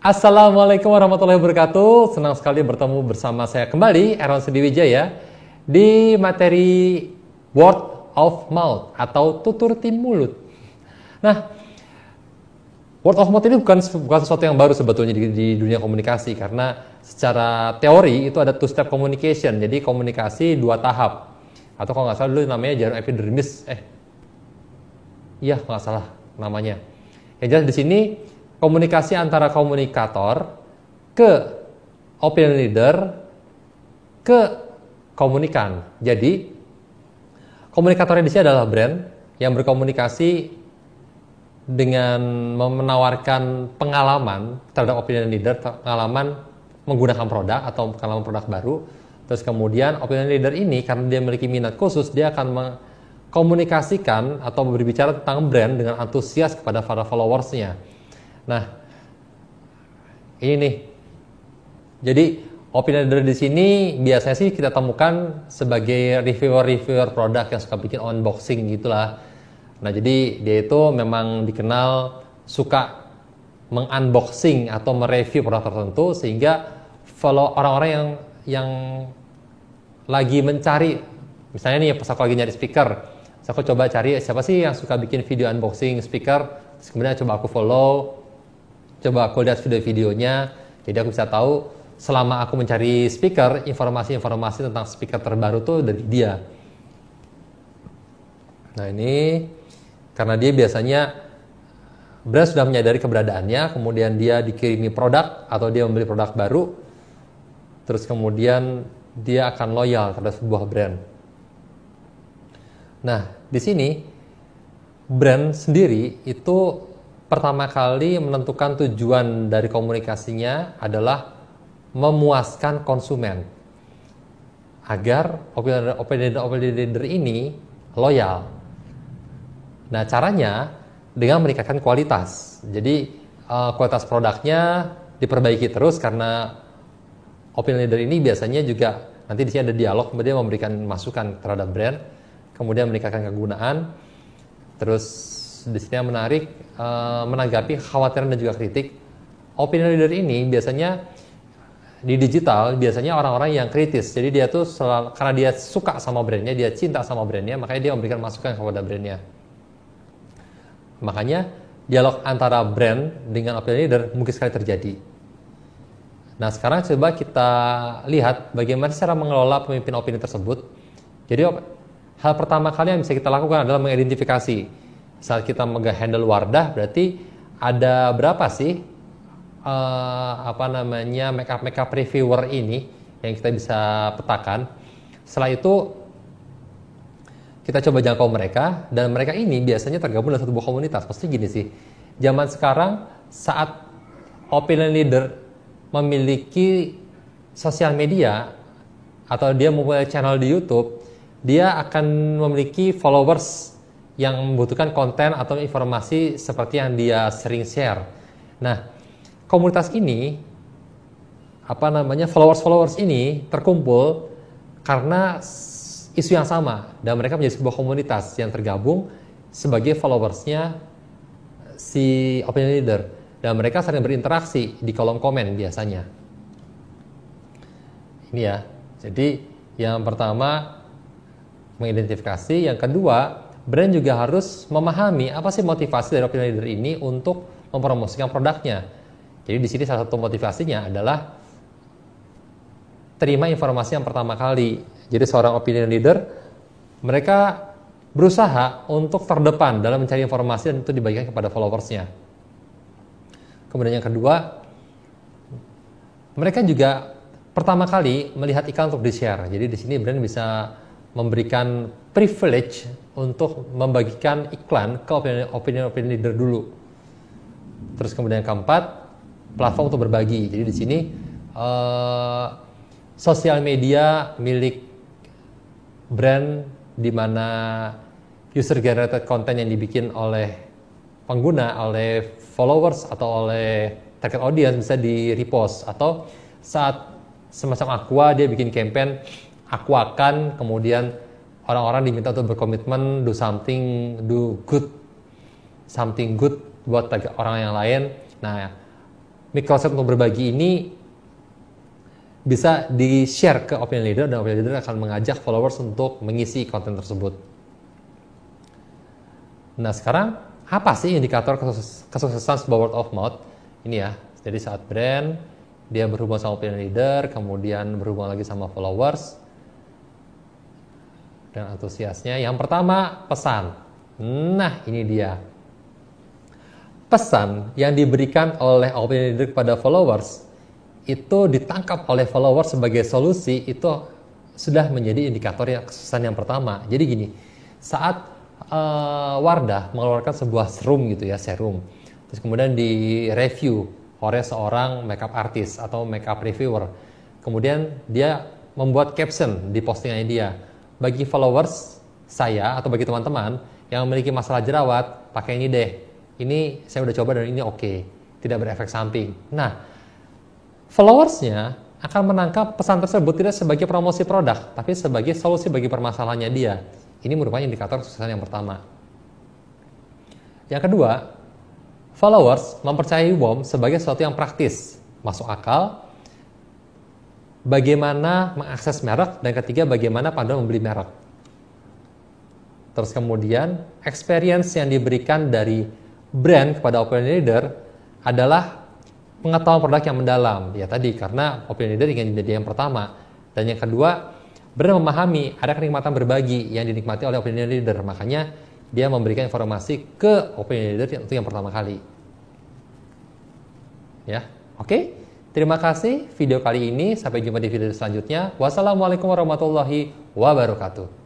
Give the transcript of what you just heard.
Assalamualaikum warahmatullahi wabarakatuh. Senang sekali bertemu bersama saya kembali, Erwan Sudiwijaya, di materi Word of Mouth atau tutur tim mulut. Nah, Word of mouth ini bukan sesuatu yang baru sebetulnya di dunia komunikasi, karena secara teori itu ada two-step communication, jadi komunikasi dua tahap. Atau kalau nggak salah dulu namanya jarum epidermis, iya nggak salah namanya. Yang jelas di sini komunikasi antara komunikator ke opinion leader ke komunikan. Jadi komunikatornya di sini adalah brand yang berkomunikasi dengan menawarkan pengalaman terhadap opinion leader, pengalaman menggunakan produk atau pengalaman produk baru. Terus kemudian opinion leader ini karena dia memiliki minat khusus, dia akan mengkomunikasikan atau berbicara tentang brand dengan antusias kepada para followersnya. Nah, ini nih. Jadi opinion leader di sini biasanya sih kita temukan sebagai reviewer produk yang suka bikin unboxing gitulah. Nah, jadi dia itu memang dikenal suka mengunboxing atau mereview produk tertentu, sehingga follow orang-orang yang lagi mencari, misalnya nih pas aku lagi nyari speaker, aku coba cari siapa sih yang suka bikin video unboxing speaker, terus kemudian coba aku follow, coba aku lihat video-videonya, jadi aku bisa tahu selama aku mencari speaker, informasi-informasi tentang speaker terbaru tuh dari dia. Nah ini, karena dia biasanya brand sudah menyadari keberadaannya, kemudian dia dikirimi produk atau dia membeli produk baru, terus kemudian dia akan loyal terhadap sebuah brand. Nah di sini brand sendiri itu pertama kali menentukan tujuan dari komunikasinya adalah memuaskan konsumen agar opinion leader ini loyal. Nah caranya dengan meningkatkan kualitas. Jadi kualitas produknya diperbaiki terus, karena opinion leader ini biasanya juga nanti di sini ada dialog, kemudian memberikan masukan terhadap brand, kemudian meningkatkan kegunaan. Terus di sini yang menarik, menanggapi kekhawatiran dan juga kritik. Opinion leader ini biasanya di digital biasanya orang-orang yang kritis. Jadi dia tuh karena dia suka sama brandnya, dia cinta sama brandnya, makanya dia memberikan masukan kepada brandnya. Makanya dialog antara brand dengan opinion leader mungkin sekali terjadi. Nah sekarang coba kita lihat bagaimana cara mengelola pemimpin opini tersebut. Jadi hal pertama kali yang bisa kita lakukan adalah mengidentifikasi. Saat kita handle Wardah, berarti ada berapa sih makeup reviewer ini yang kita bisa petakan. Setelah itu kita coba jangkau mereka, dan mereka ini biasanya tergabung dalam satu buah komunitas. Pasti gini sih, zaman sekarang saat opinion leader memiliki sosial media atau dia mempunyai channel di YouTube, dia akan memiliki followers yang membutuhkan konten atau informasi seperti yang dia sering share. Nah, komunitas ini, followers ini terkumpul karena isu yang sama, dan mereka menjadi sebuah komunitas yang tergabung sebagai followersnya si opinion leader, dan mereka sering berinteraksi di kolom komen biasanya. Ini ya. Jadi yang pertama mengidentifikasi, yang kedua brand juga harus memahami apa sih motivasi dari opinion leader ini untuk mempromosikan produknya. Jadi di sini salah satu motivasinya adalah terima informasi yang pertama kali. Jadi seorang opinion leader, mereka berusaha untuk terdepan dalam mencari informasi dan itu dibagikan kepada followersnya. Kemudian yang kedua, mereka juga pertama kali melihat iklan untuk di-share. Jadi di sini brand bisa memberikan privilege untuk membagikan iklan ke opinion leader dulu. Terus kemudian yang keempat, platform untuk berbagi. Jadi di sini sosial media milik brand, di mana user generated content yang dibikin oleh pengguna, oleh followers atau oleh target audience bisa di repost. Atau saat semacam Aqua, dia bikin campaign Aqua kan, kemudian orang-orang diminta untuk berkomitmen do something good buat orang yang lain. Nah, microset untuk berbagi ini bisa di-share ke opinion leader, dan opinion leader akan mengajak followers untuk mengisi konten tersebut. Nah, sekarang apa sih indikator kesuksesan sebuah word of mouth? Ini ya, jadi saat brand dia berhubungan sama opinion leader, kemudian berhubungan lagi sama followers dan antusiasnya. Yang pertama, pesan. Nah, ini dia. Pesan yang diberikan oleh opinion leader kepada followers itu ditangkap oleh followers sebagai solusi, itu sudah menjadi indikator yang kesuksesan yang pertama. Jadi gini, saat Wardah mengeluarkan sebuah serum gitu ya, serum, terus kemudian di-review oleh seorang makeup artist atau makeup reviewer, kemudian dia membuat caption di postingannya dia, bagi followers saya atau bagi teman-teman yang memiliki masalah jerawat, pakai ini deh, ini saya udah coba dan ini oke, tidak berefek samping. Nah, followersnya akan menangkap pesan tersebut tidak sebagai promosi produk, tapi sebagai solusi bagi permasalahannya dia. Ini merupakan indikator kesuksesan yang pertama. Yang kedua, followers mempercayai WOM sebagai sesuatu yang praktis, masuk akal, bagaimana mengakses merek, dan ketiga, bagaimana panduan membeli merek. Terus kemudian, experience yang diberikan dari brand kepada opinion leader adalah pengetahuan produk yang mendalam. Ya tadi, karena opinion leader ingin jadi yang pertama. Dan yang kedua, brand memahami ada kenikmatan berbagi yang dinikmati oleh opinion leader. Makanya dia memberikan informasi ke opinion leader untuk yang pertama kali. Ya, oke. Terima kasih video kali ini. Sampai jumpa di video selanjutnya. Wassalamualaikum warahmatullahi wabarakatuh.